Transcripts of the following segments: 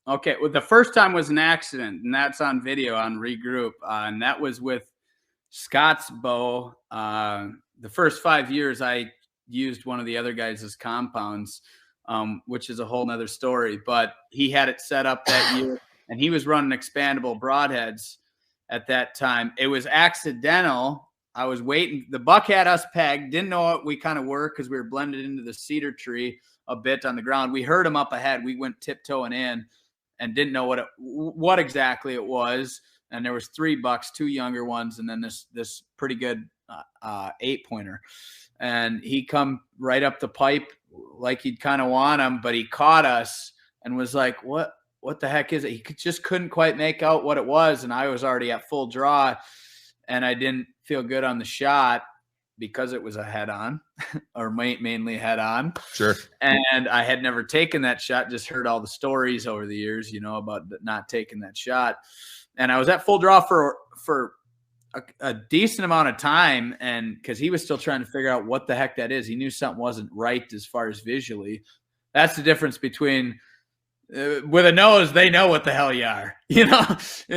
Okay, well, the first time was an accident, and that's on video on Regroup, and that was with Scott's bow. The first 5 years, I used one of the other guys' compounds, which is a whole nother story. But he had it set up that year, and he was running expandable broadheads at that time. It was accidental. I was waiting. The buck had us pegged. Didn't know what we kind of were because we were blended into the cedar tree a bit on the ground. We heard him up ahead. We went tiptoeing in and didn't know what exactly it was. And there was 3 bucks, 2 younger ones, and then this pretty good 8-pointer. And he come right up the pipe like he'd kind of want him, but he caught us and was like, what the heck is it? He just couldn't quite make out what it was. And I was already at full draw, and I didn't feel good on the shot because it was a head-on or mainly head-on. Sure. And I had never taken that shot, just heard all the stories over the years, about not taking that shot. And I was at full draw for a decent amount of time, and because he was still trying to figure out what the heck that is. He knew something wasn't right as far as visually. That's the difference between with a nose, they know what the hell you are. In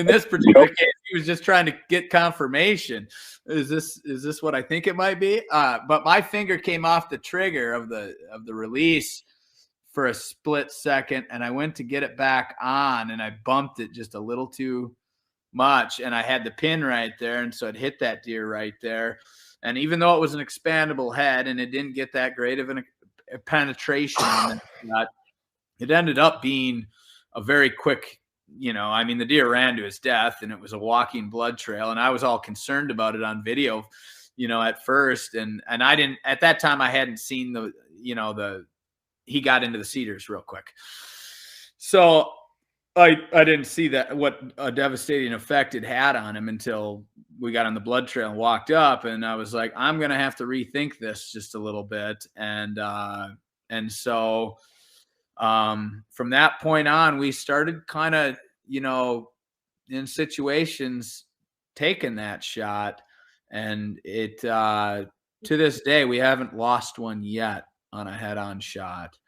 this particular case, he was just trying to get confirmation. Is this what I think it might be? But my finger came off the trigger of the release for a split second, and I went to get it back on, and I bumped it just a little too much, and I had the pin right there, and so it hit that deer right there. And even though it was an expandable head and it didn't get that great of a penetration on that shot, it ended up being a very quick, the deer ran to his death, and it was a walking blood trail. And I was all concerned about it on video, at first. And I didn't, at that time, I hadn't seen he got into the cedars real quick. So I didn't see what a devastating effect it had on him until we got on the blood trail and walked up. And I was like, I'm going to have to rethink this just a little bit. And so, from that point on, we started kind of, in situations taking that shot, and it, to this day, we haven't lost one yet on a head-on shot.